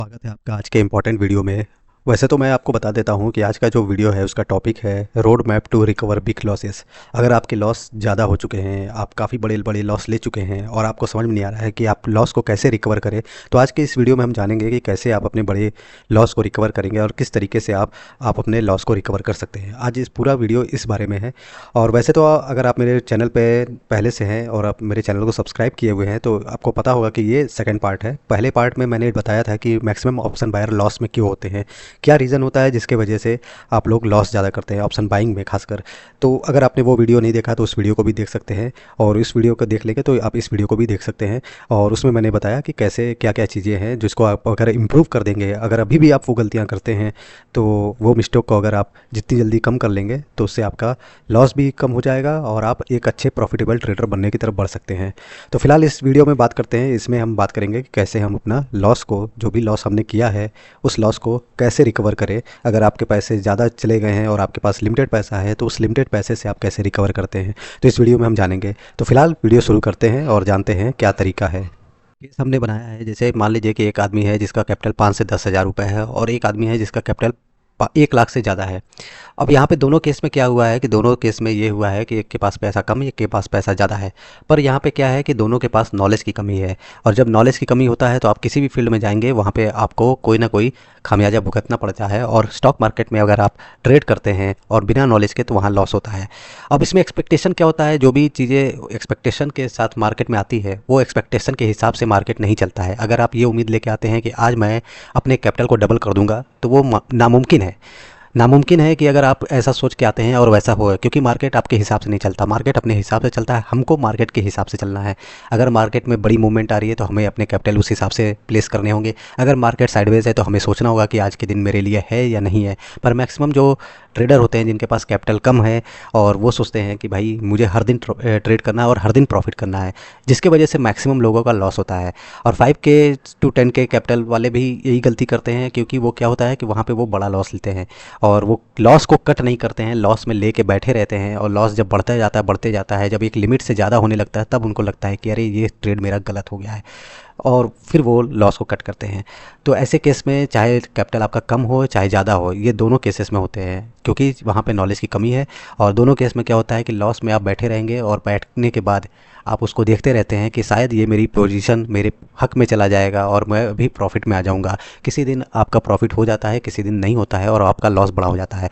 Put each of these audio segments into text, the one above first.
स्वागत है आपका आज के इम्पोर्टेंट वीडियो में। वैसे तो मैं आपको बता देता हूँ कि आज का जो वीडियो है उसका टॉपिक है road map to recover big losses. अगर आपके लॉस ज़्यादा हो चुके हैं, आप काफ़ी बड़े बड़े लॉस ले चुके हैं और आपको समझ में नहीं आ रहा है कि आप लॉस को कैसे रिकवर करें, तो आज के इस वीडियो में हम जानेंगे कि कैसे आप अपने बड़े लॉस को रिकवर करेंगे और किस तरीके से आप अपने लॉस को रिकवर कर सकते हैं। आज इस पूरा वीडियो इस बारे में है। और वैसे तो अगर आप मेरे चैनल पर पहले से हैं और आप मेरे चैनल को सब्सक्राइब किए हुए हैं तो आपको पता होगा कि ये सेकेंड पार्ट है। पहले पार्ट में मैंने बताया था कि मैक्सिमम ऑप्शन बायर लॉस में क्यों होते हैं, क्या रीज़न होता है जिसके वजह से आप लोग लॉस ज़्यादा करते हैं ऑप्शन बाइंग में खासकर। तो अगर आपने वो वीडियो नहीं देखा तो उस वीडियो को भी देख सकते हैं, और इस वीडियो को देख लेंगे तो आप इस वीडियो को भी देख सकते हैं। और उसमें मैंने बताया कि कैसे क्या क्या चीज़ें हैं जिसको आप अगर इम्प्रूव कर देंगे, अगर अभी भी आप वो गलतियाँ करते हैं तो वो मिस्टेक को अगर आप जितनी जल्दी कम कर लेंगे तो उससे आपका लॉस भी कम हो जाएगा और आप एक अच्छे प्रॉफिटेबल ट्रेडर बनने की तरफ बढ़ सकते हैं। तो फिलहाल इस वीडियो में बात करते हैं, इसमें हम बात करेंगे कि कैसे हम अपना लॉस को, जो भी लॉस हमने किया है उस लॉस को कैसे रिकवर करें। अगर आपके पैसे ज़्यादा चले गए हैं और आपके पास लिमिटेड पैसा है तो उस लिमिटेड पैसे से आप कैसे रिकवर करते हैं, तो इस वीडियो में हम जानेंगे। तो फिलहाल वीडियो शुरू करते हैं और जानते हैं क्या तरीका है। केस हमने बनाया है, जैसे मान लीजिए कि एक आदमी है जिसका कैपिटल 5 से 10 हज़ार रुपये है और एक आदमी है जिसका कैपिटल 1 लाख से ज़्यादा है। अब यहाँ पे दोनों केस में क्या हुआ है कि दोनों केस में ये हुआ है कि एक के पास पैसा कम, एक के पास पैसा ज़्यादा है। पर यहाँ पे क्या है कि दोनों के पास नॉलेज की कमी है, और जब नॉलेज की कमी होता है तो आप किसी भी फील्ड में जाएंगे वहाँ पे आपको कोई ना कोई खामियाजा भुगतना पड़ता है। और स्टॉक मार्केट में अगर आप ट्रेड करते हैं और बिना नॉलेज के तो वहाँ लॉस होता है। अब इसमें एक्सपेक्टेशन क्या होता है, जो भी चीज़ें एक्सपेक्टेशन के साथ मार्केट में आती है वो एक्सपेक्टेशन के हिसाब से मार्केट नहीं चलता है। अगर आप ये उम्मीद लेके आते हैं कि आज मैं अपने कैपिटल को डबल कर दूंगा तो वो नामुमकिन है। नामुमकिन है कि अगर आप ऐसा सोच के आते हैं और वैसा हो, क्योंकि मार्केट आपके हिसाब से नहीं चलता, मार्केट अपने हिसाब से चलता है। हमको मार्केट के हिसाब से चलना है। अगर मार्केट में बड़ी मूवमेंट आ रही है तो हमें अपने कैपिटल उस हिसाब से प्लेस करने होंगे। अगर मार्केट साइडवेज है तो हमें सोचना होगा कि आज के दिन मेरे लिए है या नहीं है। पर मैक्सिमम जो ट्रेडर होते हैं जिनके पास कैपिटल कम है और वो सोचते हैं कि भाई मुझे हर दिन ट्रेड करना है और हर दिन प्रॉफिट करना है, जिसके वजह से मैक्सिमम लोगों का लॉस होता है। और 5K to 10K कैपिटल वाले भी यही गलती करते हैं, क्योंकि वो क्या होता है कि वहाँ पे वो बड़ा लॉस लेते हैं और वो लॉस को कट नहीं करते हैं, लॉस में लेके बैठे रहते हैं। और लॉस जब बढ़ते जाता है, जब एक लिमिट से ज़्यादा होने लगता है तब उनको लगता है कि अरे ये ट्रेड मेरा गलत हो गया है, और फिर वो लॉस को कट करते हैं। तो ऐसे केस में चाहे कैपिटल आपका कम हो चाहे ज़्यादा हो, ये दोनों केसेस में होते हैं, क्योंकि वहाँ पे नॉलेज की कमी है। और दोनों केस में क्या होता है कि लॉस में आप बैठे रहेंगे और बैठने के बाद आप उसको देखते रहते हैं कि शायद ये मेरी पोजीशन मेरे हक में चला जाएगा और मैं अभी प्रॉफिट में आ जाऊंगा। किसी दिन आपका प्रॉफिट हो जाता है, किसी दिन नहीं होता है और आपका लॉस बड़ा हो जाता है।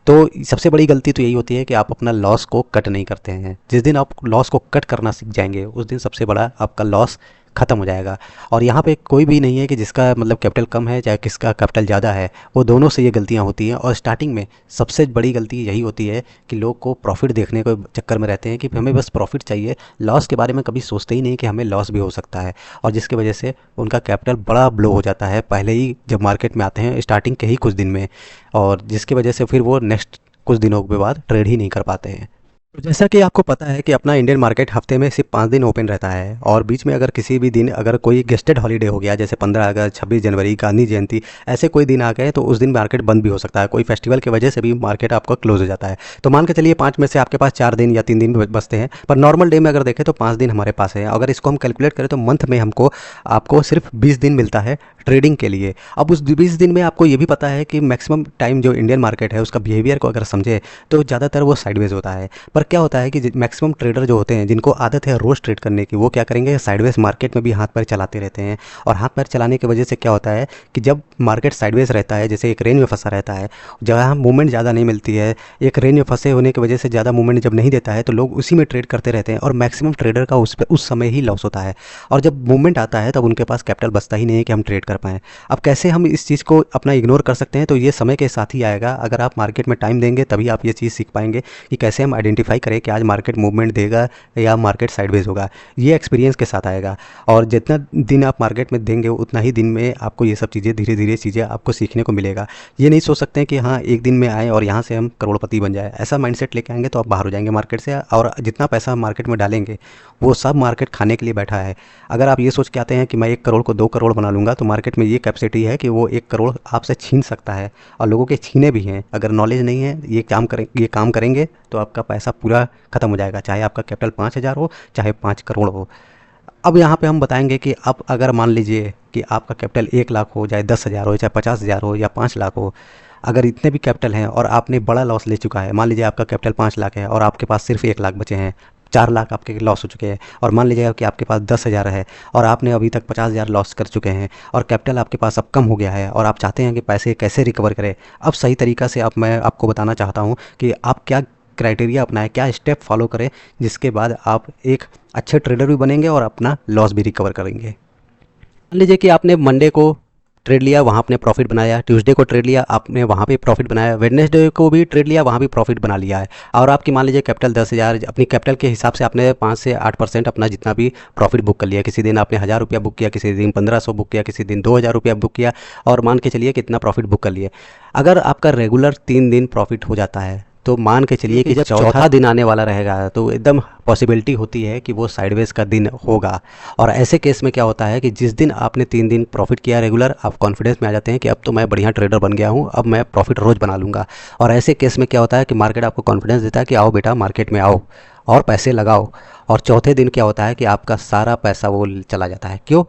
तो सबसे बड़ी गलती तो यही होती है कि आप अपना लॉस को कट नहीं करते हैं। जिस दिन आप लॉस को कट करना सीख जाएंगे उस दिन सबसे बड़ा आपका लॉस ख़त्म हो जाएगा। और यहाँ पे कोई भी नहीं है कि जिसका मतलब कैपिटल कम है चाहे किसका कैपिटल ज़्यादा है, वो दोनों से ये गलतियाँ होती हैं। और स्टार्टिंग में सबसे बड़ी गलती यही होती है कि लोग को प्रॉफिट देखने को चक्कर में रहते हैं कि हमें बस प्रॉफिट चाहिए, लॉस के बारे में कभी सोचते ही नहीं कि हमें लॉस भी हो सकता है। और जिसकी वजह से उनका कैपिटल बड़ा ब्लो हो जाता है पहले ही जब मार्केट में आते हैं स्टार्टिंग के ही कुछ दिन में, और जिसकी वजह से फिर वो नेक्स्ट कुछ दिनों के बाद ट्रेड ही नहीं कर पाते हैं। तो जैसा कि आपको पता है कि अपना इंडियन मार्केट हफ्ते में सिर्फ 5 दिन ओपन रहता है, और बीच में अगर किसी भी दिन अगर कोई गेस्टेड हॉलीडे हो गया, जैसे 15 अगस्त, 26 जनवरी, गांधी जयंती, ऐसे कोई दिन आ गए तो उस दिन मार्केट बंद भी हो सकता है। कोई फेस्टिवल की वजह से भी मार्केट आपका क्लोज हो जाता है। तो मान के चलिए 5 में से आपके पास 4 दिन या 3 दिन बचते हैं, पर नॉर्मल डे में अगर देखें तो 5 दिन हमारे पास है। अगर इसको हम कैलकुलेट करें तो मंथ में आपको सिर्फ 20 दिन मिलता है ट्रेडिंग के लिए। अब उस 20 दिन में आपको ये भी पता है कि मैक्सिमम टाइम जो इंडियन मार्केट है उसका बिहेवियर को अगर समझे तो ज़्यादातर वो साइडवेज होता है। पर क्या होता है कि मैक्सिमम ट्रेडर जो होते हैं जिनको आदत है रोज़ ट्रेड करने की, वो क्या करेंगे, साइडवेज मार्केट में भी हाथ पैर चलाते रहते हैं। और हाथ पैर चलाने की वजह से क्या होता है कि जब मार्केट साइडवेज रहता है, जैसे एक रेंज में फंसा रहता है जहाँ मूवमेंट ज़्यादा नहीं मिलती है, एक रेंज में फंसे होने की वजह से ज़्यादा मूवमेंट जब नहीं देता है तो लोग उसी में ट्रेड करते रहते हैं और मैक्सिमम ट्रेडर का उस समय ही लॉस होता है। और जब मूवमेंट आता है तब उनके पास कैपिटल बचता ही नहीं है कि हम ट्रेड कर पाएँ। अब कैसे हम इस चीज़ को अपना इग्नोर कर सकते हैं, तो ये समय के साथ ही आएगा। अगर आप मार्केट में टाइम देंगे तभी आप ये चीज़ सीख पाएंगे कि कैसे हम आइडेंटिफाई करें कि आज मार्केट मूवमेंट देगा या मार्केट साइडवेज होगा। ये एक्सपीरियंस के साथ आएगा, और जितना दिन आप मार्केट में देंगे उतना ही दिन में आपको ये सब चीज़ें धीरे धीरे चीज़ें आपको सीखने को मिलेगा। ये नहीं सोच सकते हैं कि हाँ एक दिन में आए और यहाँ से हम करोड़पति बन जाए। ऐसा माइंडसेट लेके आएंगे तो आप बाहर हो जाएंगे मार्केट से, और जितना पैसा हम मार्केट में डालेंगे वो सब मार्केट खाने के लिए बैठा है। अगर आप ये सोच के आते हैं कि मैं 1 करोड़ को 2 करोड़ बना लूँगा, तो मार्केट में ये कैपेसिटी है कि वो 1 करोड़ आपसे छीन सकता है, और लोगों के छीने भी हैं। अगर नॉलेज नहीं है ये काम करेंगे तो आपका पैसा पूरा ख़त्म हो जाएगा, चाहे आपका कैपिटल 5,000 हो चाहे 5 करोड़ हो। अब यहाँ पे हम बताएंगे कि अब अगर मान लीजिए कि आपका कैपिटल 1 लाख हो, चाहे 10,000 हो, चाहे 50,000 हो या 5 लाख हो, अगर इतने भी कैपिटल हैं और आपने बड़ा लॉस ले चुका है, मान लीजिए आपका कैपिटल 5 लाख है और आपके पास सिर्फ 1 लाख बचे हैं, 4 लाख आपके लॉस हो चुके हैं, और मान लीजिएगा कि आपके पास 10,000 है और आपने अभी तक 50,000 लॉस कर चुके हैं और कैपिटल आपके पास अब कम हो गया है और आप चाहते हैं कि पैसे कैसे रिकवर करें। अब सही तरीका से अब मैं आपको बताना चाहता हूँ कि आप क्या क्राइटेरिया अपनाएं, क्या स्टेप फॉलो करें, जिसके बाद आप एक अच्छे ट्रेडर भी बनेंगे और अपना लॉस भी रिकवर करेंगे। मान लीजिए कि आपने मंडे को ट्रेड लिया, वहाँ आपने प्रॉफिट बनाया, ट्यूसडे को ट्रेड लिया, आपने वहाँ पे प्रॉफिट बनाया, वेडनेसडे को भी ट्रेड लिया, वहाँ भी प्रॉफिट बना लिया है, और आपकी मान लीजिए कैपिटल 10,000, अपनी कैपिटल के हिसाब से आपने 5 से 8% अपना जितना भी प्रॉफिट बुक कर लिया। किसी दिन आपने 1,000 रुपया बुक किया, किसी दिन 1,500 बुक किया, किसी दिन 2,000 रुपया बुक किया, और मान के चलिए कितना प्रॉफिट बुक कर लिए। अगर आपका रेगुलर 3 दिन प्रॉफिट हो जाता है तो मान के चलिए कि जब चौथा दिन आने वाला रहेगा तो एकदम पॉसिबिलिटी होती है कि वो साइडवेज का दिन होगा। और ऐसे केस में क्या होता है कि जिस दिन आपने 3 दिन प्रॉफिट किया रेगुलर, आप कॉन्फिडेंस में आ जाते हैं कि अब तो मैं बढ़िया ट्रेडर बन गया हूँ, अब मैं प्रॉफिट रोज़ बना लूँगा। और ऐसे केस में क्या होता है कि मार्केट आपको कॉन्फिडेंस देता है कि आओ बेटा मार्केट में आओ और पैसे लगाओ। और चौथे दिन क्या होता है कि आपका सारा पैसा वो चला जाता है। क्यों?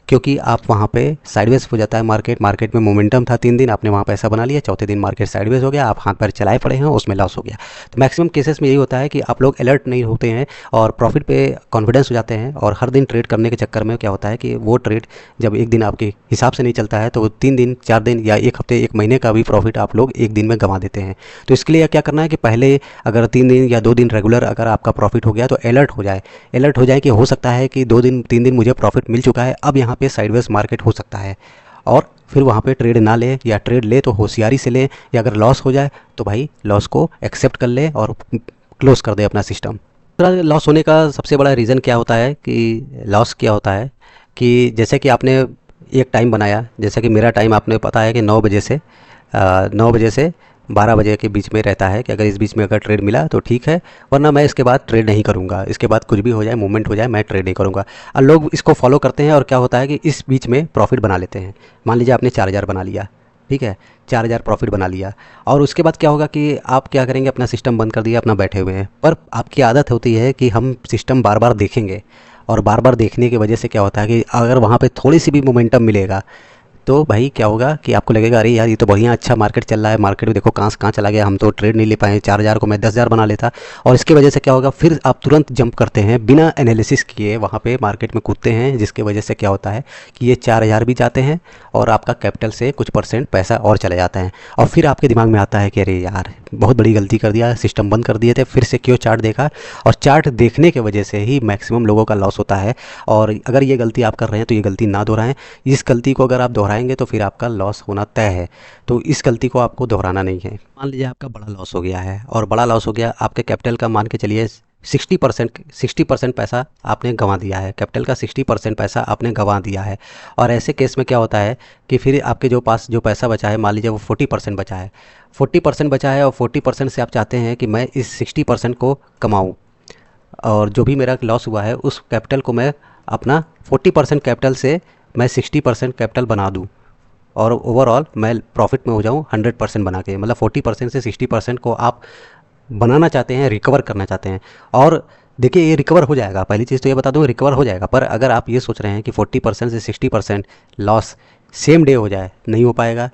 क्योंकि आप वहाँ पे साइडवेज हो जाता है मार्केट में मोमेंटम था 3 दिन, आपने वहाँ पैसा बना लिया, चौथे दिन मार्केट साइडवेज हो गया, आप हाथ पैर चलाए पड़े हैं, उसमें लॉस हो गया। तो मैक्सिमम केसेस में यही होता है कि आप लोग अलर्ट नहीं होते हैं और प्रॉफिट पे कॉन्फिडेंस हो जाते हैं, और हर दिन ट्रेड करने के चक्कर में क्या होता है कि वो ट्रेड जब एक दिन आपके हिसाब से नहीं चलता है तो 3 दिन 4 दिन या 1 हफ्ते 1 महीने का भी प्रॉफिट आप लोग एक दिन में गंवा देते हैं। तो इसके लिए क्या करना है कि पहले अगर 3 दिन या 2 दिन रेगुलर अगर आपका प्रॉफिट हो गया तो अलर्ट हो जाए कि हो सकता है कि 2 दिन 3 दिन मुझे प्रॉफिट मिल चुका है, अब यहाँ पे साइडवेज मार्केट हो सकता है, और फिर वहाँ पे ट्रेड ना ले, या ट्रेड ले तो होशियारी से ले, या अगर लॉस हो जाए तो भाई लॉस को एक्सेप्ट कर ले और क्लोज कर दे अपना सिस्टम। दूसरा लॉस होने का सबसे बड़ा रीज़न क्या होता है कि लॉस क्या होता है कि जैसे कि आपने एक टाइम बनाया, जैसे कि मेरा टाइम आपने पता है कि 9 बजे से 12 बजे के बीच में रहता है कि अगर इस बीच में अगर ट्रेड मिला तो ठीक है, वरना मैं इसके बाद ट्रेड नहीं करूँगा, इसके बाद कुछ भी हो जाए, मूवमेंट हो जाए, मैं ट्रेड नहीं करूँगा। और लोग इसको फॉलो करते हैं और क्या होता है कि इस बीच में प्रॉफिट बना लेते हैं। मान लीजिए आपने 4,000 बना लिया, ठीक है, 4,000 प्रॉफिट बना लिया, और उसके बाद क्या होगा कि आप क्या करेंगे, अपना सिस्टम बंद कर दिया, अपना बैठे हुए हैं। पर आपकी आदत होती है कि हम सिस्टम बार बार देखेंगे, और बार बार देखने की वजह से क्या होता है कि अगर वहाँ पे थोड़ी सी भी मोमेंटम मिलेगा तो भाई क्या होगा कि आपको लगेगा अरे यार ये तो बढ़िया अच्छा मार्केट चल रहा है, मार्केट में देखो कहाँ से कहाँ चला गया, हम तो ट्रेड नहीं ले पाए, 4,000 को मैं 10,000 बना लेता। और इसकी वजह से क्या होगा, फिर आप तुरंत जंप करते हैं, बिना एनालिसिस किए वहाँ पे मार्केट में कूदते हैं, जिसकी वजह से क्या होता है कि ये 4,000 भी जाते हैं और आपका कैपिटल से कुछ % पैसा और चला जाता है। और फिर आपके दिमाग में आता है कि अरे यार बहुत बड़ी गलती कर दिया, सिस्टम बंद कर दिए थे, फिर से क्यों चार्ट देखा। और चार्ट देखने की वजह से ही मैक्सिमम लोगों का लॉस होता है। और अगर ये गलती आप कर रहे हैं तो ये गलती ना दोहराएं। इस गलती को अगर आप दोहराएंगे तो फिर आपका लॉस होना तय है, तो इस गलती को आपको दोहराना नहीं है। मान लीजिए आपका बड़ा लॉस हो गया है, और बड़ा लॉस हो गया आपके कैपिटल का, मान के चलिए 60% पैसा आपने गंवा दिया है, कैपिटल का 60% पैसा आपने गंवा दिया है। और ऐसे केस में क्या होता है कि फिर आपके जो पास जो पैसा बचा है, मान लीजिए वो 40% बचा है, 40% बचा है, और 40% से आप चाहते हैं कि मैं इस 60% को कमाऊँ, और जो भी मेरा लॉस हुआ है उस कैपिटल को मैं अपना 40% कैपिटल से मैं 60% कैपिटल बना दूँ, और ओवरऑल मैं प्रॉफिट में हो जाऊँ 100% बना के। मतलब 40% से 60% को आप बनाना चाहते हैं, रिकवर करना चाहते हैं। और देखिए ये रिकवर हो जाएगा, पहली चीज़ तो ये बता दूँ रिकवर हो जाएगा। पर अगर आप ये सोच रहे हैं कि 40% से 60% लॉस सेम डे हो जाए, नहीं हो पाएगा।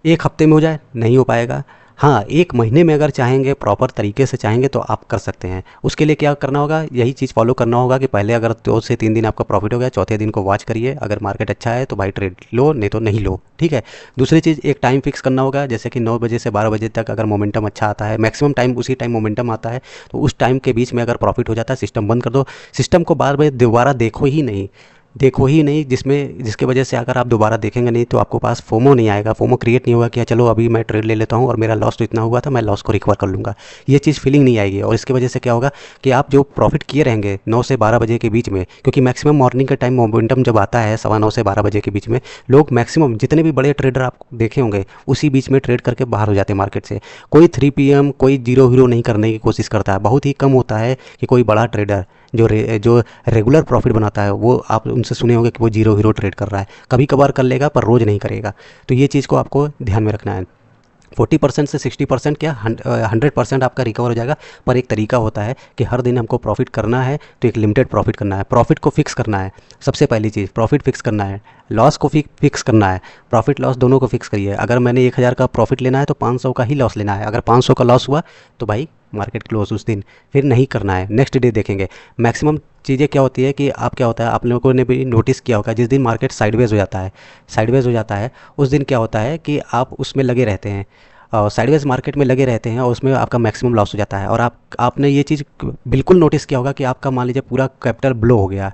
1 हफ्ते में हो जाए, नहीं हो पाएगा। हाँ, 1 महीने में अगर चाहेंगे, प्रॉपर तरीके से चाहेंगे तो आप कर सकते हैं। उसके लिए क्या करना होगा, यही चीज़ फॉलो करना होगा कि पहले अगर 2 से 3 दिन आपका प्रॉफिट हो गया, चौथे दिन को वॉच करिए, अगर मार्केट अच्छा है तो भाई ट्रेड लो, नहीं तो नहीं लो, ठीक है। दूसरी चीज़, एक टाइम फिक्स करना होगा, जैसे कि 9 बजे से 12 बजे तक अगर मोमेंटम अच्छा आता है, मैक्सिमम टाइम उसी टाइम मोमेंटम आता है, तो उस टाइम के बीच में अगर प्रॉफिट हो जाता है, सिस्टम बंद कर दो। सिस्टम को बार बार दोबारा देखो ही नहीं, जिसके वजह से अगर आप दोबारा देखेंगे नहीं तो आपको पास फोमो नहीं आएगा, फोमो क्रिएट नहीं होगा कि चलो अभी मैं ट्रेड ले लेता हूँ और मेरा लॉस तो इतना हुआ था, मैं लॉस को रिकवर कर लूँगा, ये चीज़ फीलिंग नहीं आएगी। और इसकी वजह से क्या होगा कि आप जो प्रॉफिट किए रहेंगे 9 से 12 बजे के बीच में, क्योंकि मैक्सिमम मॉर्निंग का टाइम मोमेंटम जब आता है 9:15 से 12 बजे के बीच में, लोग मैक्सिमम जितने भी बड़े ट्रेडर आप देखे होंगे उसी बीच में ट्रेड करके बाहर हो जाते हैं मार्केट से। कोई 3 PM कोई जीरो हीरो नहीं करने की कोशिश करता है, बहुत ही कम होता है कि कोई बड़ा ट्रेडर जो रेगुलर प्रॉफिट बनाता है वो आप उनसे सुने होंगे कि वो जीरो हीरो ट्रेड कर रहा है। कभी कभार कर लेगा पर रोज़ नहीं करेगा। तो ये चीज़ को आपको ध्यान में रखना है। 40% से 60% क्या 100% आपका रिकवर हो जाएगा। पर एक तरीका होता है कि हर दिन हमको प्रॉफिट करना है तो एक लिमिटेड प्रॉफिट करना है, प्रॉफिट को फिक्स करना है। सबसे पहली चीज़ प्रॉफिट फिक्स करना है, लॉस को फिक्स करना है। प्रॉफिट लॉस दोनों को फिक्स करिए। अगर मैंने 1000 का प्रॉफिट लेना है तो 500 का ही लॉस लेना है। अगर 500 का लॉस हुआ तो भाई मार्केट क्लोज उस दिन फिर नहीं करना है, नेक्स्ट डे देखेंगे। मैक्सिमम चीज़ें क्या होती है कि आप क्या होता है, आप लोगों ने भी नोटिस किया होगा, जिस दिन मार्केट साइडवेज हो जाता है, साइडवेज हो जाता है उस दिन क्या होता है कि आप उसमें लगे रहते हैं और साइडवेज मार्केट में लगे रहते हैं और उसमें आपका मैक्सिमम लॉस हो जाता है। और आपने ये चीज़ बिल्कुल नोटिस किया होगा कि आपका मान लीजिए पूरा कैपिटल ब्लो हो गया,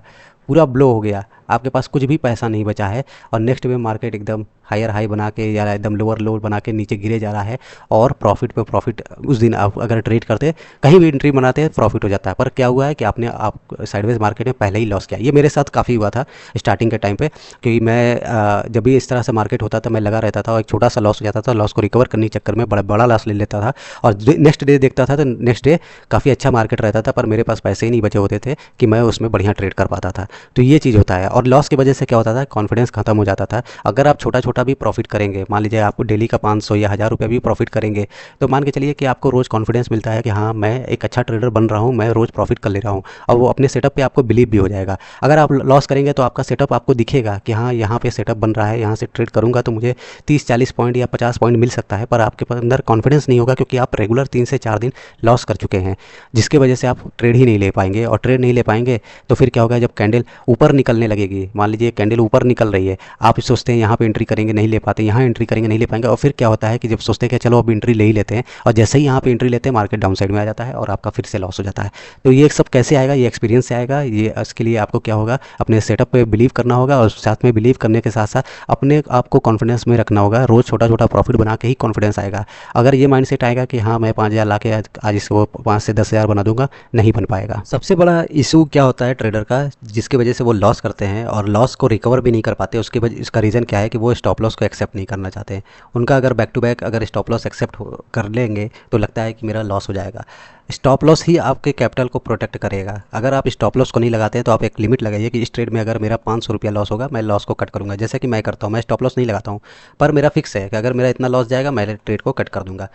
पूरा ब्लो हो गया, आपके पास कुछ भी पैसा नहीं बचा है और नेक्स्ट में मार्केट एकदम हायर हाई बना के या एकदम लोअर लो बना के नीचे गिरे जा रहा है और प्रॉफिट पे प्रॉफिट उस दिन आप अगर ट्रेड करते कहीं भी एंट्री बनाते हैं प्रॉफिट हो जाता है। पर क्या हुआ है कि आप साइडवेज मार्केट में पहले ही लॉस किया। ये मेरे साथ काफ़ी हुआ था स्टार्टिंग के टाइम पे, क्योंकि मैं जब भी इस तरह से मार्केट होता था मैं लगा रहता था और एक छोटा सा लॉस हो जाता था, लॉस को रिकवर करने के चक्कर में बड़ा बड़ा लॉस ले लेता था और नेक्स्ट डे देखता था तो नेक्स्ट डे काफ़ी अच्छा मार्केट रहता था पर मेरे पास पैसे ही नहीं बचे होते थे कि मैं उसमें बढ़िया ट्रेड कर पाता था। तो ये चीज़ होता है और लॉस की वजह से क्या होता था, कॉन्फिडेंस खत्म हो जाता था। अगर आप छोटा छोटा भी प्रॉफिट करेंगे, मान लीजिए आपको डेली का 500 या 1000 रुपये भी प्रॉफिट करेंगे तो मान के चलिए कि आपको रोज़ कॉन्फिडेंस मिलता है कि हाँ मैं एक अच्छा ट्रेडर बन रहा हूँ, मैं रोज़ प्रॉफिट कर ले रहा हूँ और वो अपने सेटअप पे आपको बिलीव भी हो जाएगा। अगर आप लॉस करेंगे तो आपका सेटअप आपको दिखेगा कि हाँ यहाँ पे सेटअप बन रहा है, यहाँ से ट्रेड करूँगा तो मुझे 30-40 पॉइंट या 50 पॉइंट मिल सकता है, पर आपके अंदर कॉन्फिडेंस नहीं होगा क्योंकि आप रेगुलर 3 से 4 दिन लॉस कर चुके हैं, जिसकी वजह से आप ट्रेड ही नहीं ले पाएंगे। और ट्रेड नहीं ले पाएंगे तो फिर क्या होगा, जब कैंडल ऊपर निकलने लगेगी, मान लीजिए कैंडल ऊपर निकल रही है, आप सोचते हैं यहाँ पे एंट्री करेंगे नहीं ले पाते, यहाँ एंट्री करेंगे नहीं ले पाएंगे और फिर क्या होता है कि जब सोचते हैं कि चलो अब एंट्री ले ही लेते हैं और जैसे ही यहाँ पे एंट्री लेते हैं मार्केट डाउन साइड में आ जाता है और आपका फिर से लॉस हो जाता है। तो ये सब कैसे आएगा, ये एक्सपीरियंस से आएगा। ये इसके लिए आपको क्या होगा, अपने सेटअप पे बिलीव करना होगा और साथ में बिलीव करने के साथ साथ अपने आप को कॉन्फिडेंस में रखना होगा। रोज़ छोटा छोटा प्रॉफिट बना के ही कॉन्फिडेंस आएगा। अगर ये माइंड सेट आएगा कि हाँ मैं 5000 ला के आज इसको 5 से 10 हज़ार बना दूंगा, नहीं बन पाएगा। सबसे बड़ा इशू क्या होता है ट्रेडर का, जिसकी वजह से वो लॉस करते हैं और लॉस को रिकवर भी नहीं कर पाते, उसके वजह इसका रीज़न क्या है कि वो स्टॉप लॉस को एक्सेप्ट नहीं करना चाहते हैं। उनका अगर बैक टू बैक अगर स्टॉप लॉस एक्सेप्ट कर लेंगे तो लगता है कि मेरा लॉस हो जाएगा। स्टॉप लॉस ही आपके कैपिटल को प्रोटेक्ट करेगा। अगर आप स्टॉप लॉस को नहीं लगाते हैं तो आप एक लिमिट लगाइए कि इस ट्रेड में अगर मेरा 500 रुपया लॉस होगा मैं लॉस को कट करूँगा। जैसे कि मैं करता हूँ, मैं स्टॉप लॉस नहीं लगाता हूँ पर मेरा फिक्स है कि अगर मेरा इतना लॉस जाएगा मैं ट्रेड को कट कर दूँगा।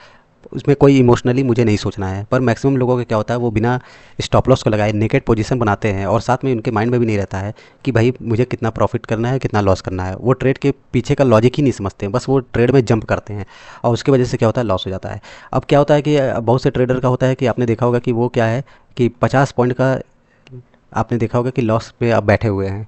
उसमें कोई इमोशनली मुझे नहीं सोचना है। पर मैक्सिमम लोगों का क्या होता है, वो बिना स्टॉप लॉस को लगाए नेकेड पोजीशन बनाते हैं और साथ में उनके माइंड में भी नहीं रहता है कि भाई मुझे कितना प्रॉफिट करना है कितना लॉस करना है। वो ट्रेड के पीछे का लॉजिक ही नहीं समझते हैं, बस वो ट्रेड में जंप करते हैं और उसकी वजह से क्या होता है, लॉस हो जाता है। अब क्या होता है कि बहुत से ट्रेडर का होता है कि आपने देखा होगा कि वो क्या है कि 50 पॉइंट का आपने देखा होगा कि लॉस पे आप बैठे हुए हैं,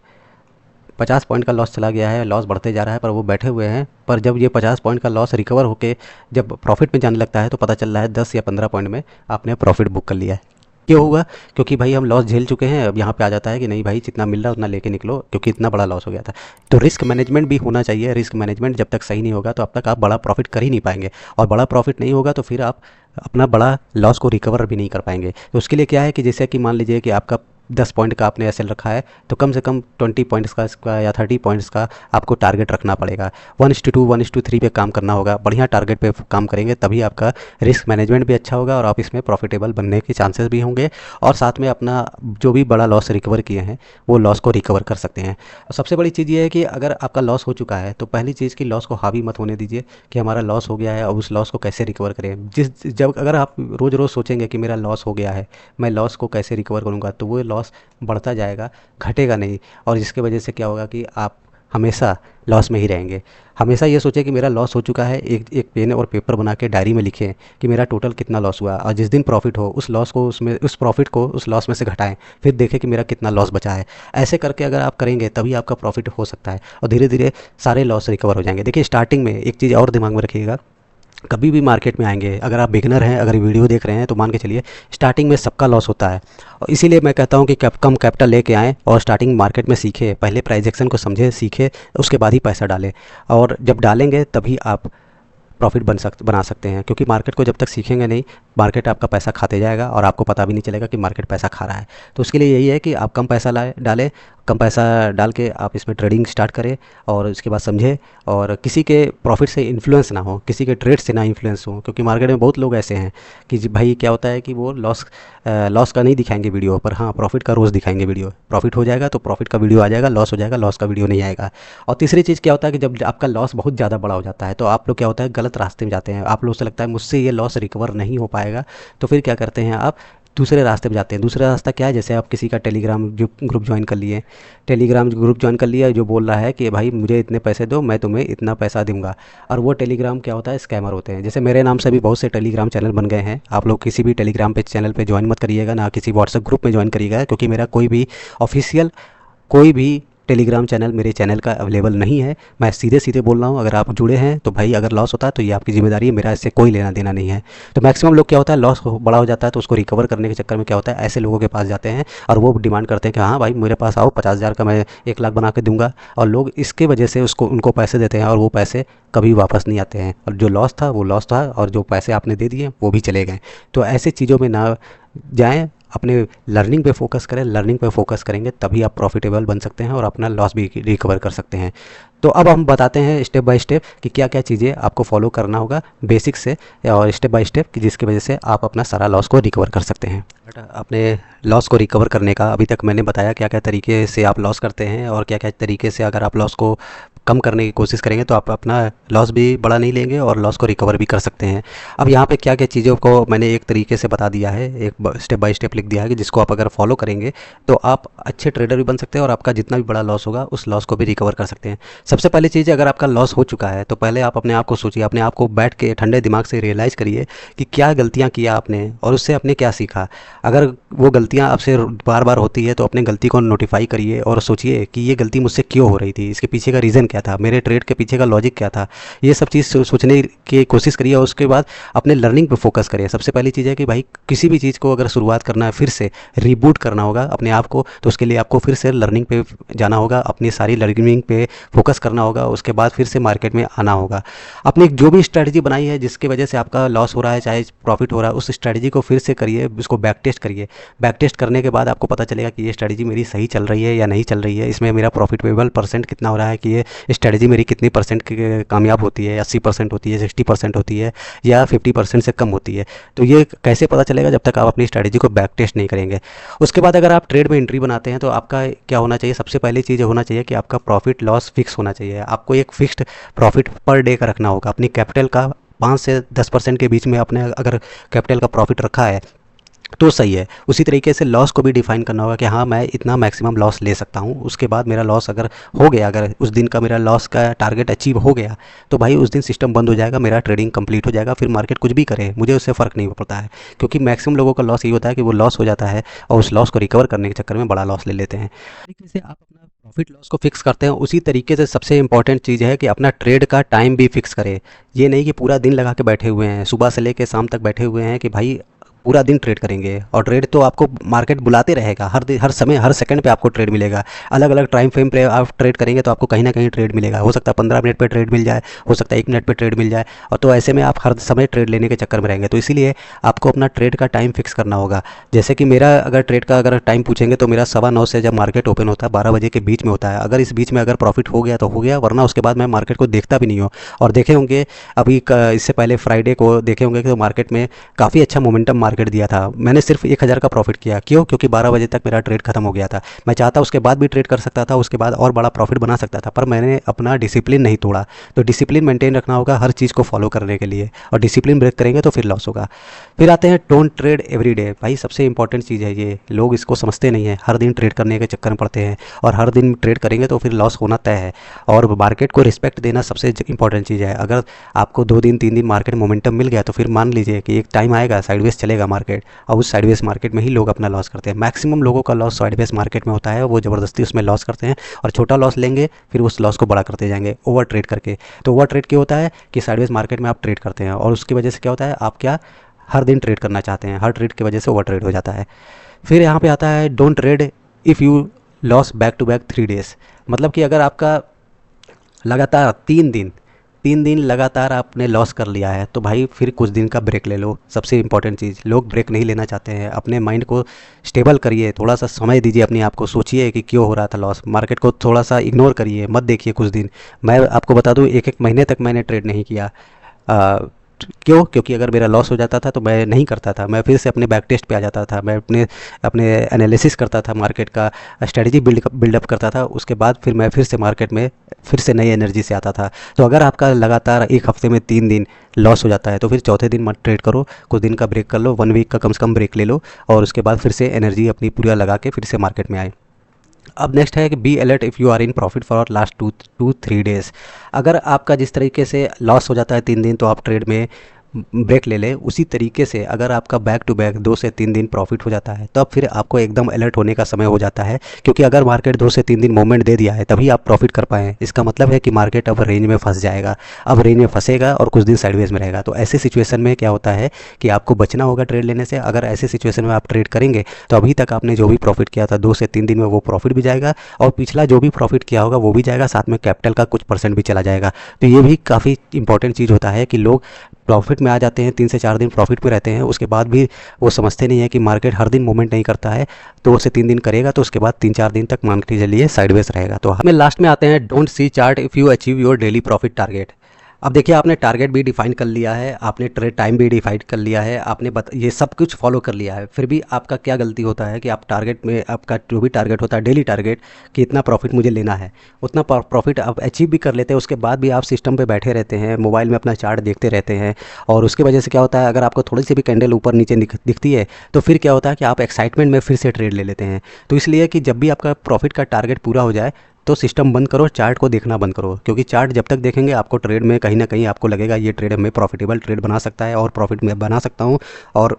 50 पॉइंट का लॉस चला गया है, लॉस बढ़ते जा रहा है पर वो बैठे हुए हैं। पर जब ये 50 पॉइंट का लॉस रिकवर होके जब प्रॉफिट में जाने लगता है तो पता चल रहा है 10 या 15 पॉइंट में आपने प्रॉफिट बुक कर लिया है। क्यों हुआ, क्योंकि भाई हम लॉस झेल चुके हैं। अब यहाँ पे आ जाता है कि नहीं भाई जितना मिल रहा है उतना लेके निकलो, क्योंकि इतना बड़ा लॉस हो गया था। तो रिस्क मैनेजमेंट भी होना चाहिए। रिस्क मैनेजमेंट जब तक सही नहीं होगा तो अब तक आप बड़ा प्रॉफिट कर ही नहीं पाएंगे और बड़ा प्रॉफिट नहीं होगा तो फिर आप अपना बड़ा लॉस को रिकवर भी नहीं कर पाएंगे। तो उसके लिए क्या है कि जैसे कि मान लीजिए कि आपका 10 पॉइंट का आपने एसएल रखा है तो कम से कम 20 पॉइंट्स का इसका या 30 पॉइंट्स का आपको टारगेट रखना पड़ेगा। 1:2 1:3 पे काम करना होगा। बढ़िया टारगेट पे काम करेंगे तभी आपका रिस्क मैनेजमेंट भी अच्छा होगा और आप इसमें प्रॉफिटेबल बनने के चांसेस भी होंगे और साथ में अपना जो भी बड़ा लॉस रिकवर किए हैं वो लॉस को रिकवर कर सकते हैं। सबसे बड़ी चीज़ ये है कि अगर आपका लॉस हो चुका है तो पहली चीज़ कि लॉस को हावी मत होने दीजिए कि हमारा लॉस हो गया है, अब उस लॉस को कैसे रिकवर करें। जब अगर आप रोज़ रोज़ सोचेंगे कि मेरा लॉस हो गया है, मैं लॉस को कैसे रिकवर करूँगा, तो वो लॉस बढ़ता जाएगा, घटेगा नहीं। और जिसकी वजह से क्या होगा कि आप हमेशा लॉस में ही रहेंगे। हमेशा ये सोचें कि मेरा लॉस हो चुका है, एक पेन और पेपर बना के डायरी में लिखें कि मेरा टोटल कितना लॉस हुआ और जिस दिन प्रॉफिट हो उस लॉस को उस प्रॉफिट को उस लॉस में से घटाएं, फिर देखें कि मेरा कितना लॉस बचा है। ऐसे करके अगर आप करेंगे तभी आपका प्रॉफिट हो सकता है और धीरे धीरे सारे लॉस रिकवर हो जाएंगे। देखिए स्टार्टिंग में एक चीज़ और दिमाग में रखिएगा, कभी भी मार्केट में आएंगे, अगर आप बिगनर हैं, अगर वीडियो देख रहे हैं तो मान के चलिए स्टार्टिंग में सबका लॉस होता है और इसीलिए मैं कहता हूं कि कम कैपिटल लेके आएँ और स्टार्टिंग मार्केट में सीखें। पहले प्राइस एक्शन को समझें, सीखें, उसके बाद ही पैसा डालें और जब डालेंगे तभी आप प्रॉफिट बना सकते हैं। क्योंकि मार्केट को जब तक सीखेंगे नहीं, मार्केट आपका पैसा खाते जाएगा और आपको पता भी नहीं चलेगा कि मार्केट पैसा खा रहा है। तो उसके लिए यही है कि आप कम पैसा डालें, कम पैसा डाल के आप इसमें ट्रेडिंग स्टार्ट करें और उसके बाद समझें, और किसी के प्रॉफिट से इन्फ्लुएंस ना हो, किसी के ट्रेड से ना इन्फ्लुएंस हो, क्योंकि मार्केट में बहुत लोग ऐसे हैं कि भाई क्या होता है कि वो लॉस का नहीं दिखाएंगे वीडियो पर, हाँ प्रॉफिट का रोज़ दिखाएंगे वीडियो। प्रॉफिट हो जाएगा तो प्रॉफिट का वीडियो आ जाएगा, लॉस हो जाएगा लॉस का वीडियो नहीं आएगा। और तीसरी चीज़ क्या होता है कि जब आपका लॉस बहुत ज़्यादा बड़ा हो जाता है तो आप लोग क्या होता है गलत रास्ते में जाते हैं। आप लोग से लगता है मुझसे ये लॉस रिकवर नहीं हो पाएगा, तो फिर क्या करते हैं आप दूसरे रास्ते पे जाते हैं। दूसरा रास्ता क्या है, जैसे आप किसी का टेलीग्राम ग्रुप ज्वाइन कर लिए, टेलीग्राम ग्रुप ज्वाइन कर लिया जो बोल रहा है कि भाई मुझे इतने पैसे दो मैं तुम्हें इतना पैसा दूंगा, और वो टेलीग्राम क्या होता है स्कैमर होते हैं। जैसे मेरे नाम से भी बहुत से टेलीग्राम चैनल बन गए हैं। आप लोग किसी भी टेलीग्राम पे चैनल पे ज्वाइन मत करिएगा, ना किसी व्हाट्सएप ग्रुप में ज्वाइन करिएगा, क्योंकि मेरा कोई भी ऑफिशियल कोई भी टेलीग्राम चैनल मेरे चैनल का अवेलेबल नहीं है। मैं सीधे सीधे बोल रहा हूँ, अगर आप जुड़े हैं तो भाई अगर लॉस होता है तो ये आपकी जिम्मेदारी है, मेरा इससे कोई लेना देना नहीं है। तो मैक्सिमम लोग क्या होता है लॉस बड़ा हो जाता है तो उसको रिकवर करने के चक्कर में क्या होता है ऐसे लोगों के पास जाते हैं और वो डिमांड करते हैं कि हाँ भाई मेरे पास आओ 50,000 का मैं 1 लाख बना के दूंगा, और लोग इसके वजह से उनको पैसे देते हैं और वो पैसे कभी वापस नहीं आते हैं, और जो लॉस था वो लॉस था और जो पैसे आपने दे दिए वो भी चले गए। तो ऐसे चीज़ों में ना जाएं, अपने लर्निंग पे फोकस करें। लर्निंग पे फोकस करेंगे तभी आप प्रॉफिटेबल बन सकते हैं और अपना लॉस भी रिकवर कर सकते हैं। तो अब हम बताते हैं स्टेप बाय स्टेप कि क्या क्या चीज़ें आपको फॉलो करना होगा बेसिक से और स्टेप बाय स्टेप, कि जिसकी वजह से आप अपना सारा लॉस को रिकवर कर सकते हैं। अपने लॉस को रिकवर करने का अभी तक मैंने बताया क्या क्या तरीके से आप लॉस करते हैं और क्या क्या तरीके से अगर आप लॉस को कम करने की कोशिश करेंगे तो आप अपना लॉस भी बड़ा नहीं लेंगे और लॉस को रिकवर भी कर सकते हैं। अब यहाँ पे क्या क्या चीज़ों को मैंने एक तरीके से बता दिया है, एक स्टेप बाय स्टेप लिख दिया है कि जिसको आप अगर फॉलो करेंगे तो आप अच्छे ट्रेडर भी बन सकते हैं और आपका जितना भी बड़ा लॉस होगा उस लॉस को भी रिकवर कर सकते हैं। सबसे पहली चीज़, अगर आपका लॉस हो चुका है तो पहले आप अपने आप को सोचिए, अपने आप को बैठ के ठंडे दिमाग से रियलाइज़ करिए कि क्या गलतियाँ किया आपने और उससे आपने क्या सीखा। अगर वो गलतियाँ आपसे बार बार होती है तो अपने गलती को नोटिफाई करिए और सोचिए कि ये गलती मुझसे क्यों हो रही थी, इसके पीछे का रीज़न क्या था, मेरे ट्रेड के पीछे का लॉजिक क्या था। ये सब चीज़ सोचने की कोशिश करिए और उसके बाद अपने लर्निंग पे फोकस करिए। सबसे पहली चीज़ है कि भाई किसी भी चीज़ को अगर शुरुआत करना है, फिर से रीबूट करना होगा अपने आप को, तो उसके लिए आपको फिर से लर्निंग पे जाना होगा, अपनी सारी लर्निंग पे फोकस करना होगा। उसके बाद फिर से मार्केट में आना होगा। अपनी जो भी स्ट्रैटेजी बनाई है जिसकी वजह से आपका लॉस हो रहा है चाहे प्रॉफिट हो रहा है, उस स्ट्रैटेजी को फिर से करिए, उसको बैक टेस्ट करिए। बैक टेस्ट करने के बाद आपको पता चलेगा कि ये स्ट्रैटेजी मेरी सही चल रही है या नहीं चल रही है, इसमें मेरा प्रॉफिटेबल परसेंट कितना हो रहा है, कि ये स्ट्रैटेजी मेरी कितनी परसेंट कामयाब होती है, 80% होती है, 60% होती है या 50% से कम होती है। तो ये कैसे पता चलेगा जब तक आप अपनी स्ट्रैटेजी को बैक टेस्ट नहीं करेंगे। उसके बाद अगर आप ट्रेड में एंट्री बनाते हैं तो आपका क्या होना चाहिए, सबसे पहली चीज़ होना चाहिए कि आपका प्रॉफिट लॉस फिक्स होना चाहिए। आपको एक फिक्स्ड प्रॉफिट पर डे का रखना होगा। अपनी कैपिटल का 5 से 10% के बीच में अपने अगर कैपिटल का प्रॉफिट रखा है तो सही है। उसी तरीके से लॉस को भी डिफाइन करना होगा कि हाँ मैं इतना मैक्सिमम लॉस ले सकता हूँ। उसके बाद मेरा लॉस अगर हो गया, अगर उस दिन का मेरा लॉस का टारगेट अचीव हो गया तो भाई उस दिन सिस्टम बंद हो जाएगा, मेरा ट्रेडिंग कंप्लीट हो जाएगा। फिर मार्केट कुछ भी करे मुझे उससे फ़र्क नहीं पड़ता है, क्योंकि मैक्सिमम लोगों का लॉस ये होता है कि वो लॉस हो जाता है और उस लॉस को रिकवर करने के चक्कर में बड़ा लॉस ले लेते हैं। तरीके से आप अपना प्रॉफिट लॉस को फिक्स करते हैं, उसी तरीके से सबसे इंपॉर्टेंट चीज़ है कि अपना ट्रेड का टाइम भी फिक्स करें। ये नहीं कि पूरा दिन लगा के बैठे हुए हैं, सुबह से लेकर शाम तक बैठे हुए हैं कि भाई पूरा दिन ट्रेड करेंगे। और ट्रेड तो आपको मार्केट बुलाते रहेगा, हर समय हर सेकंड पे आपको ट्रेड मिलेगा। अलग अलग टाइम फ्रेम पे आप ट्रेड करेंगे तो आपको कहीं ना कहीं ट्रेड मिलेगा। हो सकता है 15 मिनट पे ट्रेड मिल जाए, हो सकता है 1 मिनट पे ट्रेड मिल जाए, और तो ऐसे में आप हर समय ट्रेड लेने के चक्कर में रहेंगे। तो इसीलिए आपको अपना ट्रेड का टाइम फिक्स करना होगा। जैसे कि मेरा अगर ट्रेड का अगर टाइम पूछेंगे तो मेरा 9:15 से जब मार्केट ओपन होता है 12 बजे के बीच में होता है। अगर इस बीच में अगर प्रॉफिट हो गया तो हो गया, वरना उसके बाद मैं मार्केट को देखता भी नहीं हूँ। और देखे होंगे अभी इससे पहले फ्राइडे को देखे होंगे कि तो मार्केट में काफ़ी अच्छा मोमेंटम मार्केट दिया था। मैंने सिर्फ 1,000 का प्रॉफिट किया, क्यों? क्योंकि 12 बजे तक मेरा ट्रेड खत्म हो गया था। मैं चाहता उसके बाद भी ट्रेड कर सकता था, उसके बाद और बड़ा प्रॉफिट बना सकता था, पर मैंने अपना डिसिप्लिन नहीं तोड़ा। तो डिसिप्लिन मेंटेन रखना होगा हर चीज़ को फॉलो करने के लिए, और डिसिप्लिन ब्रेक करेंगे तो फिर लॉस होगा। फिर आते हैं डोंट ट्रेड एवरी डे। भाई सबसे इंपॉर्टेंट चीज़ है ये, लोग इसको समझते नहीं है, हर दिन ट्रेड करने के चक्कर में पड़ते हैं, और हर दिन ट्रेड करेंगे तो फिर लॉस होना तय है। और मार्केट को रिस्पेक्ट देना सबसे इंपॉर्टेंट चीज़ है। अगर आपको 2 दिन 3 दिन मार्केट मोमेंटम मिल गया तो फिर मान लीजिए कि एक टाइम आएगा साइडवेज चलेगा मार्केट, और उस साइडवेज मार्केट में ही लोग अपना लॉस करते हैं। मैक्सिमम लोगों का लॉस साइडवेज मार्केट में होता है, वो ज़बरदस्ती उसमें लॉस करते हैं और छोटा लॉस लेंगे फिर उस लॉस को बड़ा करते जाएंगे ओवर ट्रेड करके। तो ओवर ट्रेड क्या होता है कि साइडवेज मार्केट में आप ट्रेड करते हैं और उसकी वजह से क्या होता है, आप क्या हर दिन ट्रेड करना चाहते हैं, हर ट्रेड की वजह से ओवर ट्रेड हो जाता है। फिर यहाँ पे आता है don't trade if you loss back to back 3 days. मतलब कि अगर आपका लगातार 3 दिन 3 दिन लगातार आपने लॉस कर लिया है तो भाई फिर कुछ दिन का ब्रेक ले लो। सबसे इम्पोर्टेंट चीज़, लोग ब्रेक नहीं लेना चाहते हैं। अपने माइंड को स्टेबल करिए, थोड़ा सा समय दीजिए अपने आप को, सोचिए कि क्यों हो रहा था लॉस। मार्केट को थोड़ा सा इग्नोर करिए, मत देखिए कुछ दिन। मैं आपको बता दूं, एक एक महीने तक मैंने ट्रेड नहीं किया। आ, क्यों? क्योंकि अगर मेरा लॉस हो जाता था तो मैं नहीं करता था, मैं फिर से अपने बैक टेस्ट पे आ जाता था, मैं अपने अपने एनालिसिस करता था, मार्केट का स्ट्रेटजी बिल्डअप करता था। उसके बाद फिर मैं फिर से मार्केट में फिर से नई एनर्जी से आता था। तो अगर आपका लगातार एक हफ्ते में 3 दिन लॉस हो जाता है तो फिर चौथे दिन मत ट्रेड करो, कुछ दिन का ब्रेक कर लो, 1 वीक का कम से कम ब्रेक ले लो और उसके बाद फिर से एनर्जी अपनी पूरा लगा के फिर से मार्केट में आए। अब नेक्स्ट है कि be alert if you are in profit for last 2-3 days. अगर आपका जिस तरीके से लॉस हो जाता है 3 दिन तो आप ट्रेड में ब्रेक ले लें, उसी तरीके से अगर आपका बैक टू बैक 2 से 3 दिन प्रॉफिट हो जाता है तब फिर आपको एकदम अलर्ट होने का समय हो जाता है। क्योंकि अगर मार्केट 2 से 3 दिन मूवमेंट दे दिया है तभी आप प्रॉफिट कर पाएँ, इसका मतलब है कि मार्केट अब रेंज में फंस जाएगा, अब रेंज में फंसेगा और कुछ दिन साइडवेज में रहेगा। तो ऐसे सिचुएशन में क्या होता है कि आपको बचना होगा ट्रेड लेने से। अगर ऐसे सिचुएशन में आप ट्रेड करेंगे तो अभी तक आपने जो भी प्रॉफिट किया था 2 से 3 दिन में वो प्रॉफिट भी जाएगा और पिछला जो भी प्रॉफिट किया होगा वो भी जाएगा, साथ में कैपिटल का कुछ परसेंट भी चला जाएगा। तो ये भी काफ़ी इंपॉर्टेंट चीज़ होता है कि लोग प्रॉफिट में आ जाते हैं, 3 से 4 दिन प्रॉफिट पे रहते हैं, उसके बाद भी वो समझते नहीं है कि मार्केट हर दिन मूवमेंट नहीं करता है। 2 से 3 दिन करेगा तो उसके बाद 3-4 दिन तक मार्केट के लिए साइडवेज रहेगा। तो हमें लास्ट में आते हैं, don't see chart if you achieve your daily profit target. अब देखिए, आपने टारगेट भी डिफाइन कर लिया है, आपने ट्रेड टाइम भी डिफाइन कर लिया है, आपने ये सब कुछ फॉलो कर लिया है, फिर भी आपका क्या गलती होता है कि आप टारगेट में, आपका जो भी टारगेट होता है डेली टारगेट कि इतना प्रॉफिट मुझे लेना है, उतना प्रॉफिट आप अचीव भी कर लेते हैं, उसके बाद भी आप सिस्टम पे बैठे रहते हैं, मोबाइल में अपना चार्ट देखते रहते हैं। और उसकी वजह से क्या होता है, अगर आपको थोड़ी सी भी कैंडल ऊपर नीचे दिखती है तो फिर क्या होता है कि आप एक्साइटमेंट में फिर से ट्रेड ले लेते हैं। तो इसलिए कि जब भी आपका प्रॉफिट का टारगेट पूरा हो जाए तो सिस्टम बंद करो, चार्ट को देखना बंद करो। क्योंकि चार्ट जब तक देखेंगे आपको ट्रेड में कहीं ना कहीं आपको लगेगा ये ट्रेड हमें प्रॉफिटेबल ट्रेड बना सकता है और प्रॉफिट में बना सकता हूँ और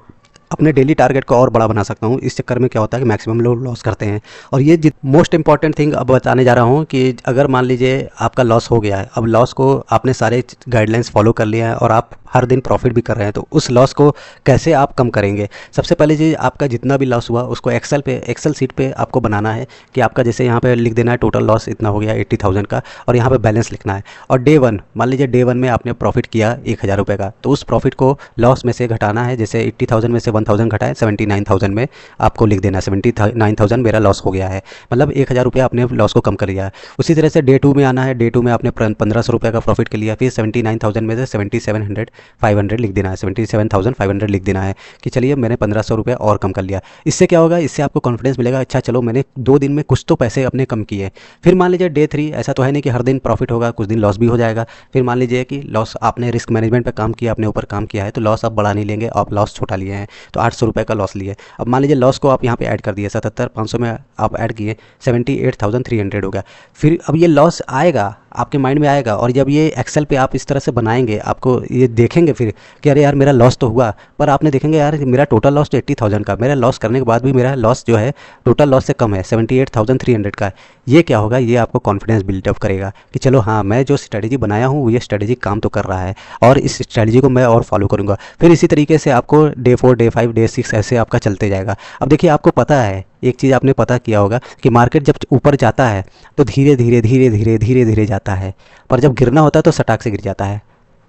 अपने डेली टारगेट को और बड़ा बना सकता हूँ। इस चक्कर में क्या होता है कि मैक्सिमम लोग लॉस करते हैं। और ये मोस्ट इंपॉर्टेंट थिंग अब बताने जा रहा हूँ कि अगर मान लीजिए आपका लॉस हो गया है, अब लॉस को आपने सारे गाइडलाइंस फॉलो कर लिया है और आप हर दिन प्रॉफिट भी कर रहे हैं, तो उस लॉस को कैसे आप कम करेंगे? सबसे पहले चीज़, आपका जितना भी लॉस हुआ उसको एक्सेल शीट पे आपको बनाना है कि आपका जैसे यहाँ पे लिख देना है टोटल लॉस इतना हो गया 80,000 का, और यहाँ पे बैलेंस लिखना है। और डे 1, मान लीजिए डे 1 में आपने प्रॉफिट किया 1,000 रुपये का, तो उस प्रॉफिट को लॉस में से घटाना है। जैसे 80,000 में से 1,000 घटाए, 79,000 में आपको लिख देना है 79,000 मेरा लॉस हो गया है, मतलब 1,000 रुपये आपने लॉस को कम कर लिया है। उसी तरह से डे 2 में आना है, डे 2 में आपने 1,500 रुपये का प्रॉफिट कर लिया, फिर 79,000 में से 7,500 लिख देना है, 77,500 लिख देना है कि चलिए मैंने 1,500 रुपये और कम कर लिया। इससे क्या होगा, इससे आपको कॉन्फिडेंस मिलेगा, अच्छा चलो मैंने 2 दिन में कुछ तो पैसे अपने कम किए। फिर मान लीजिए डे 3, ऐसा तो है नहीं कि हर दिन प्रॉफिट होगा, कुछ दिन लॉस भी हो जाएगा। फिर मान लीजिए कि लॉस, आपने रिस्क मैनेजमेंट पर काम किया, अपने ऊपर काम किया है, तो लॉस आप बढ़ा नहीं लेंगे, आप लॉस छोटा लिए हैं तो 800 रुपये का लॉस लिए। अब मान लीजिए लॉस को आप यहाँ पे ऐड कर दिए, 77,500 में आप ऐड किए, 78,300 हो गया। फिर अब ये लॉस आएगा, आपके माइंड में आएगा, और जब ये एक्सेल पे आप इस तरह से बनाएंगे, आपको ये देखेंगे फिर कि अरे यार मेरा लॉस तो हुआ, पर आपने देखेंगे यार मेरा टोटल लॉस तो 80,000 का, मेरा लॉस करने के बाद भी मेरा लॉस जो है टोटल लॉस से कम है, 78,300 का है। ये क्या होगा, ये आपको कॉन्फिडेंस बिल्डअप करेगा कि चलो हाँ, मैं जो स्ट्रेटजी बनाया हूँ ये स्ट्रेटजी काम तो कर रहा है और इस स्ट्रेटजी को मैं और फॉलो करूँगा। फिर इसी तरीके से आपको डे 4, डे 5, डे 6 ऐसे आपका चलते जाएगा। अब देखिए, आपको पता है, एक चीज़ आपने पता किया होगा कि मार्केट जब ऊपर जाता है तो धीरे धीरे धीरे धीरे धीरे धीरे जाता है, पर जब गिरना होता है तो सटाक से गिर जाता है,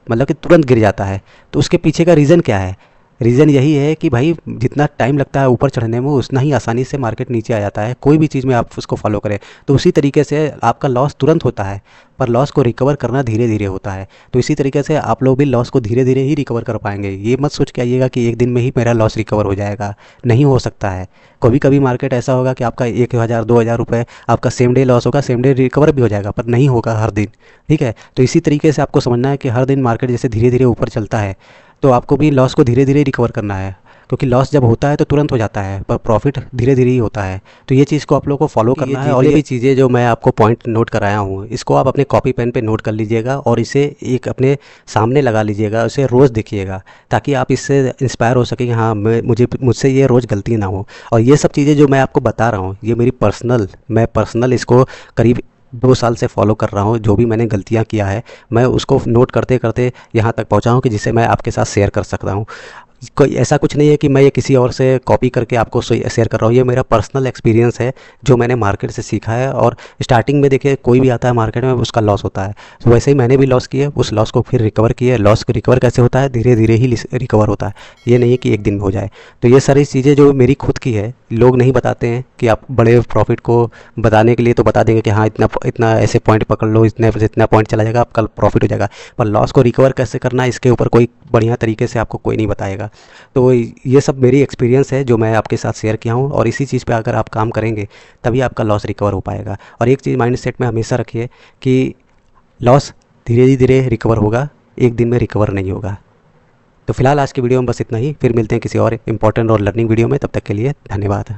मतलब कि तुरंत गिर जाता है। तो उसके पीछे का रीज़न क्या है? रीज़न यही है कि भाई जितना टाइम लगता है ऊपर चढ़ने में, उतना ही आसानी से मार्केट नीचे आ जाता है। कोई भी चीज़ में आप उसको फॉलो करें तो उसी तरीके से आपका लॉस तुरंत होता है, पर लॉस को रिकवर करना धीरे धीरे होता है। तो इसी तरीके से आप लोग भी लॉस को धीरे धीरे ही रिकवर कर पाएंगे। ये मत सोच के आइएगा कि एक दिन में ही मेरा लॉस रिकवर हो जाएगा, नहीं हो सकता है। कभी कभी मार्केट ऐसा होगा कि आपका 1,000 2,000 रुपये आपका सेम डे लॉस होगा, सेम डे रिकवर भी हो जाएगा, पर नहीं होगा हर दिन, ठीक है। तो इसी तरीके से आपको समझना है कि हर दिन मार्केट जैसे धीरे धीरे ऊपर चलता है तो आपको भी लॉस को धीरे धीरे रिकवर करना है, क्योंकि लॉस जब होता है तो तुरंत हो जाता है, पर प्रॉफिट धीरे धीरे ही होता है। तो ये चीज़ को आप लोगों को फॉलो करना है। और ये भी चीज़ें जो मैं आपको पॉइंट नोट कराया हूँ, इसको आप अपने कॉपी पेन पे नोट कर लीजिएगा और इसे एक अपने सामने लगा लीजिएगा, उसे रोज़ देखिएगा, ताकि आप इससे इंस्पायर हो सके कि हाँ, मुझसे ये रोज़ गलती ना हो। और ये सब चीज़ें जो मैं आपको बता रहा हूँ, ये मेरी मैं पर्सनल इसको करीब 2 साल से फॉलो कर रहा हूँ। जो भी मैंने गलतियाँ किया है मैं उसको नोट करते करते यहाँ तक पहुँचा हूँ कि जिसे मैं आपके साथ शेयर कर सकता हूँ। कोई ऐसा कुछ नहीं है कि मैं ये किसी और से कॉपी करके आपको शेयर कर रहा हूँ। ये मेरा पर्सनल एक्सपीरियंस है जो मैंने मार्केट से सीखा है। और स्टार्टिंग में देखिए कोई भी आता है मार्केट में उसका लॉस होता है, तो वैसे ही मैंने भी लॉस किया, उस लॉस को फिर रिकवर किया। लॉस को रिकवर कैसे होता है? धीरे धीरे ही रिकवर होता है, ये नहीं है कि एक दिन में हो जाए। तो ये सारी चीज़ें जो मेरी खुद की है, लोग नहीं बताते हैं कि आप बड़े प्रॉफिट को बताने के लिए तो बता देंगे कि हाँ इतना इतना ऐसे पॉइंट पकड़ लो, इतना पॉइंट चला जाएगा आपका प्रॉफिट हो जाएगा। पर लॉस को रिकवर कैसे करना है इसके ऊपर कोई बढ़िया तरीके से आपको कोई नहीं बताएगा। तो ये सब मेरी एक्सपीरियंस है जो मैं आपके साथ शेयर किया हूँ, और इसी चीज़ पे अगर आप काम करेंगे तभी आपका लॉस रिकवर हो पाएगा। और एक चीज़ माइंड सेट में हमेशा रखिए कि लॉस धीरे धीरे रिकवर होगा, एक दिन में रिकवर नहीं होगा। तो फिलहाल आज की वीडियो में बस इतना ही, फिर मिलते हैं किसी और इंपॉर्टेंट और लर्निंग वीडियो में। तब तक के लिए धन्यवाद।